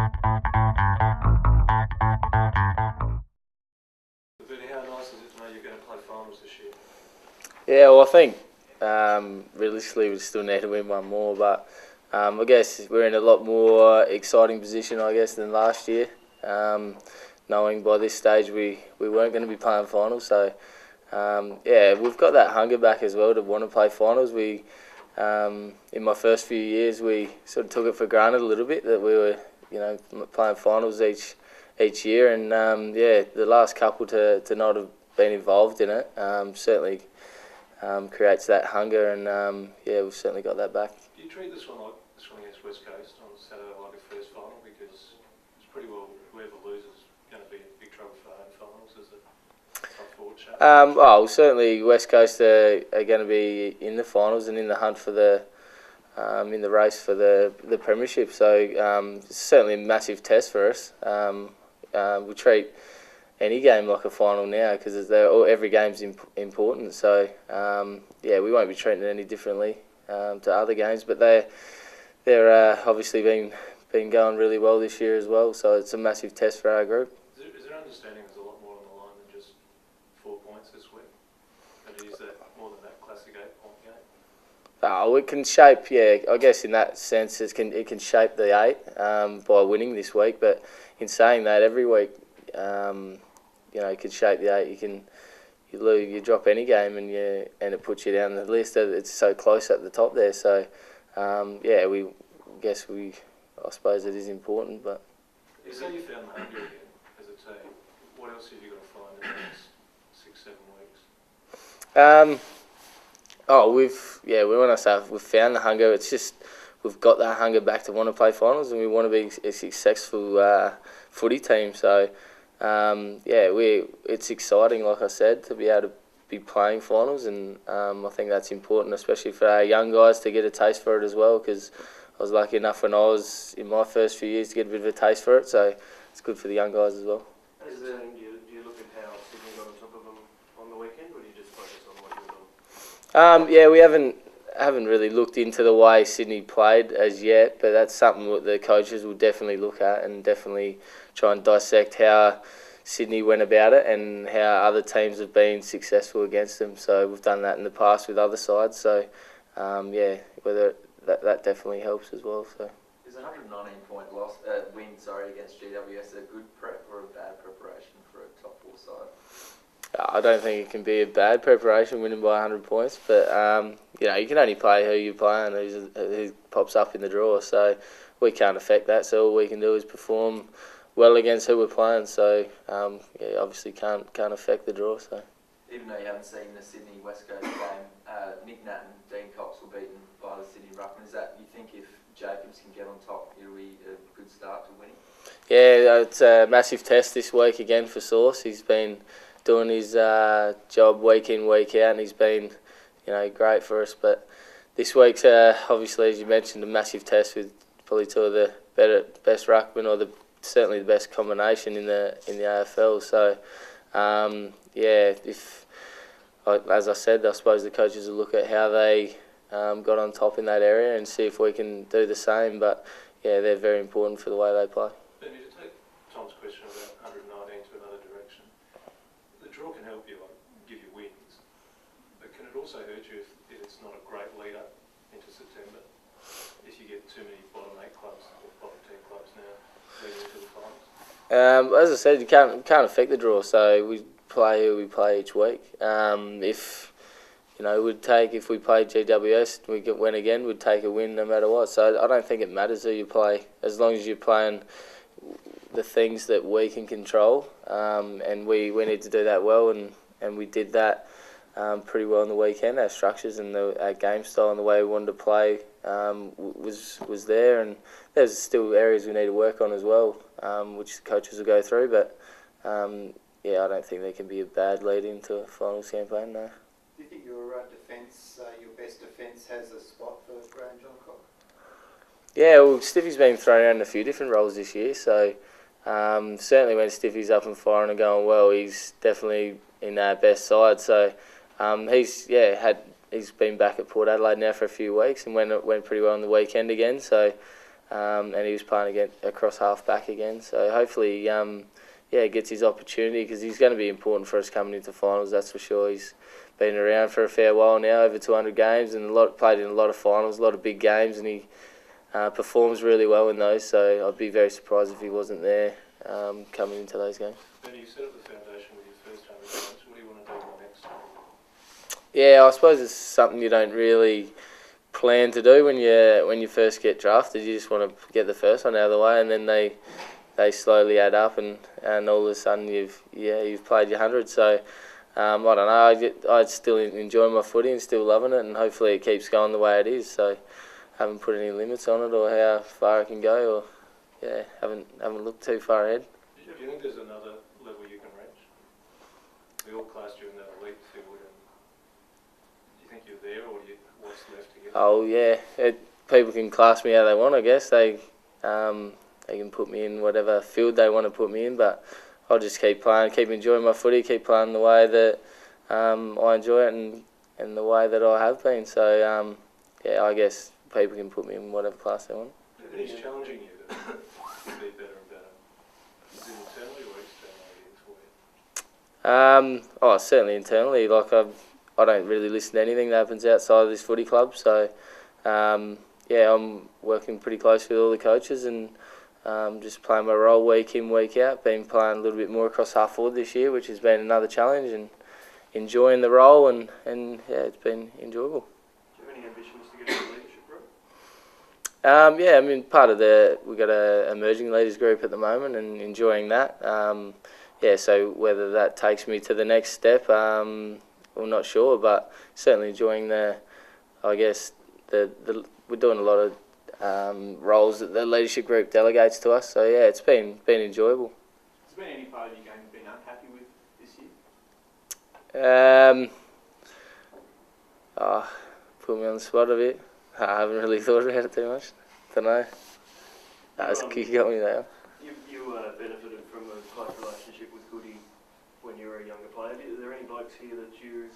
Bernie, how nice is it to know you're going to play finals this year? Yeah, well, I think realistically we still need to win one more, but I guess we're in a lot more exciting position, I guess, than last year. Knowing by this stage we weren't going to be playing finals, so yeah, we've got that hunger back as well to want to play finals. In my first few years, we sort of took it for granted a little bit that we were, playing finals each year, and yeah, the last couple to not have been involved in it certainly creates that hunger, and yeah, we've certainly got that back. Do you treat this one against West Coast on Saturday like a first final, because it's pretty well whoever loses is going to be in big trouble for home finals? Is it tough forward chat? Well, certainly West Coast are going to be in the finals and in the hunt for the in the race for the premiership. So it's certainly a massive test for us. We treat any game like a final now because every game's important. So yeah, we won't be treating it any differently to other games. But they're obviously been going really well this year as well. So it's a massive test for our group. Is there understanding there's a lot more on the line than just 4 points this week? And is that more than that classic 8-point game? Oh, it can shape, yeah. I guess in that sense, it can shape the 8 by winning this week. But in saying that, every week, it could shape the 8. You drop any game and it puts you down the list. It's so close at the top there. So yeah, I suppose it is important. But you say you found the hunger again as a team. What else have you got to find in the next 6-7 weeks? When I say we've found the hunger, it's just we've got that hunger back to want to play finals, and we want to be a successful footy team. So it's exciting, like I said, to be able to be playing finals, and I think that's important, especially for our young guys to get a taste for it as well. Because I was lucky enough when I was in my first few years to get a bit of a taste for it, so it's good for the young guys as well. As a team, do you look at how Sydney got on top of them on the weekend, or do you just focus on what you were doing? Yeah, we haven't really looked into the way Sydney played as yet, but that's something that the coaches will definitely look at and definitely try and dissect how Sydney went about it and how other teams have been successful against them. So we've done that in the past with other sides. So whether that definitely helps as well. So. Is a 119-point win against GWS a good prep or a bad preparation for a top 4 side? I don't think it can be a bad preparation winning by 100 points, but you can only play who you play and who pops up in the draw. So we can't affect that. So all we can do is perform well against who we're playing. So obviously can't affect the draw. So even though you haven't seen the Sydney West Coast game, Nick Nat and Dean Cox were beaten by the Sydney Ruckman. Is that, you think, if Jacobs can get on top, it'll be a good start to winning? Yeah, it's a massive test this week again for Sauce. He's been doing his job week in, week out, and he's been, great for us. But this week's obviously, as you mentioned, a massive test with probably two of the best ruckmen, or certainly the best combination in the AFL. So as I said, I suppose the coaches will look at how they got on top in that area and see if we can do the same. But yeah, they're very important for the way they play. Bernie, to take Tom's question about 119 to another direction, the draw can help you, give you wins, but can it also hurt you if it's not a great lead up into September? If you get too many bottom 8 clubs or bottom 10 clubs now leading into the finals? As I said, you can't affect the draw, so we play who we play each week. If we played GWS, we win again, we'd take a win no matter what. So I don't think it matters who you play, as long as you're playing the things that we can control, and we need to do that well, and we did that pretty well on the weekend. Our structures and our game style and the way we wanted to play was there, and there's still areas we need to work on as well, which the coaches will go through. But I don't think there can be a bad lead into a finals campaign, no. Do you think your your best defence has a spot for Graham Johncock? Yeah, well, Stiffy's been thrown around in a few different roles this year, so certainly when Stiffy's up and firing and going well, he's definitely in our best side. So he's been back at Port Adelaide now for a few weeks and went pretty well on the weekend again. So and he was playing again across half back again. So hopefully, gets his opportunity because he's going to be important for us coming into finals. That's for sure. He's been around for a fair while now, over 200 games, and played in a lot of finals, a lot of big games, and he performs really well in those. So I'd be very surprised if he wasn't there coming into those games. Benny, you set up the foundation with your first 100 games. What do you want to do in the next? Yeah, I suppose it's something you don't really plan to do when you first get drafted. You just want to get the first one out of the way, and then they slowly add up, and all of a sudden you've played your 100. So I don't know. I still enjoy my footy and still loving it, and hopefully it keeps going the way it is. So I haven't put any limits on it or how far I can go, or haven't looked too far ahead. Do you think there's another level you can reach? We all classed you in that elite field, and do you think you're there, or what's left to get? Oh yeah, people can class me how they want. I guess they can put me in whatever field they want to put me in, but I'll just keep playing, keep enjoying my footy, keep playing the way that I enjoy it and the way that I have been. So I guess people can put me in whatever class they want. And he's challenging you to be better and better. Is it internally or externally for you? Certainly internally. Like I don't really listen to anything that happens outside of this footy club. So I'm working pretty close with all the coaches and just playing my role week in, week out. Been playing a little bit more across half forward this year, which has been another challenge, and enjoying the role and it's been enjoyable. Do you have any ambitions to get into the leadership group? We've got a emerging leaders group at the moment and enjoying that. So whether that takes me to the next step, I'm not sure, but certainly enjoying we're doing a lot of roles that the leadership group delegates to us. So yeah, it's been enjoyable. Has there been any part of your game you've been unhappy with this year? Put me on the spot a bit. I haven't really thought about it too much. Don't know. You got me there. You benefited from a close relationship with Goody when you were a younger player. Are there any blokes here that you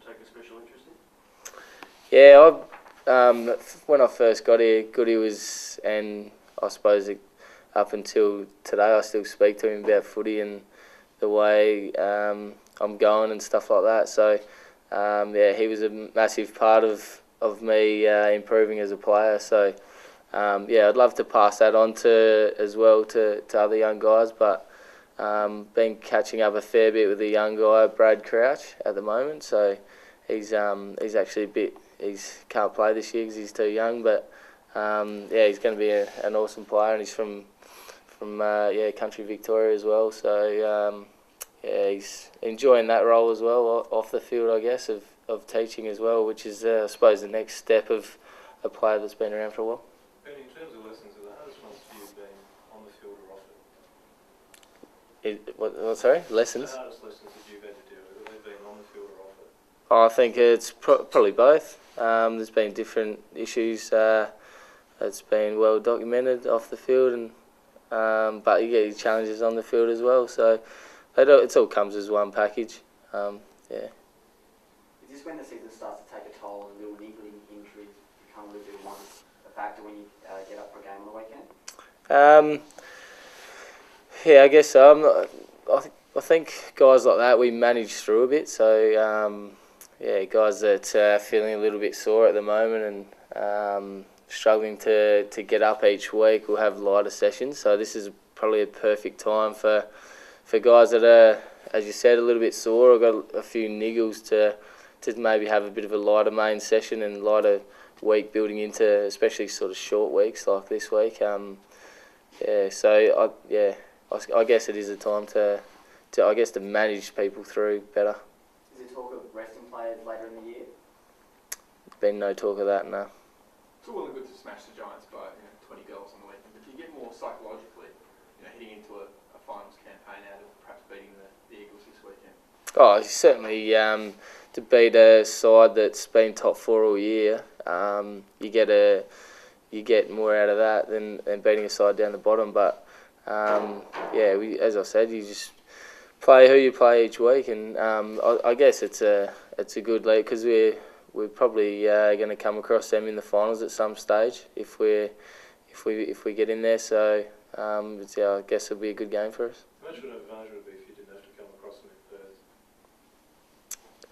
take a special interest in? Yeah, when I first got here, Goody was, and I suppose up until today, I still speak to him about footy and the way I'm going and stuff like that. So, he was a massive part of me improving as a player. So, I'd love to pass that on to other young guys, but been catching up a fair bit with a young guy, Brad Crouch, at the moment. So he's actually he can't play this year because he's too young, but he's going to be an awesome player, and he's from country Victoria as well. So he's enjoying that role as well off the field, I guess, of teaching as well, which is I suppose the next step of a player that's been around for a while. And in terms of lessons, are the hardest ones for you been on the field or off it? Sorry? Lessons? The hardest lessons that you've had to deal with, have they been on the field or off it? I think it's probably both. There's been different issues. It's been well documented off the field, and but you get your challenges on the field as well. So it all comes as one package. Is this when the season starts to take a toll and little niggling injuries become a little bit more a factor when you get up for a game on the weekend? I guess so. I think guys like that, we manage through a bit. So guys that are feeling a little bit sore at the moment and struggling to get up each week will have lighter sessions. So this is probably a perfect time for guys that are, as you said, a little bit sore or got a few niggles to maybe have a bit of a lighter main session and lighter week building into, especially sort of short weeks like this week. I guess it is a time to manage people through better. Is there talk of resting players later in the year? Been no talk of that, no. It's all well and good to smash the Giants by 20 goals on the weekend, but do you get more psychologically, heading into a finals campaign out of perhaps beating the Eagles this weekend? Oh, certainly. To beat a side that's been top four all year, you get more out of that than beating a side down the bottom. But as I said, you just play who you play each week, and I guess it's a good league because we're probably going to come across them in the finals at some stage if we're if we get in there. So I guess it'll be a good game for us. How much of an advantage would it be if you didn't have to come across them in Perth?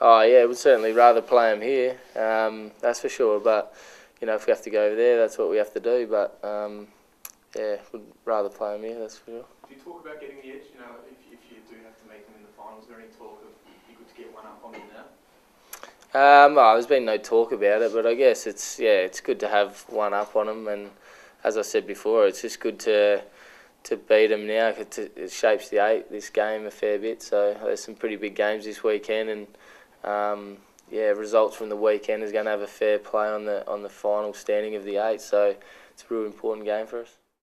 Oh yeah, we'd certainly rather play them here. That's for sure. But if we have to go over there, that's what we have to do. But yeah, would rather play them here. That's for sure. Do you talk about getting the edge? If you do have to make them in the finals, is there any talk of it'd be good to get one up on them now? There's been no talk about it, but I guess it's good to have one up on them, and as I said before, it's just good to beat them now because it shapes this game a fair bit. So there's some pretty big games this weekend, and results from the weekend is going to have a fair play on the final standing of the 8. So it's a real important game for us.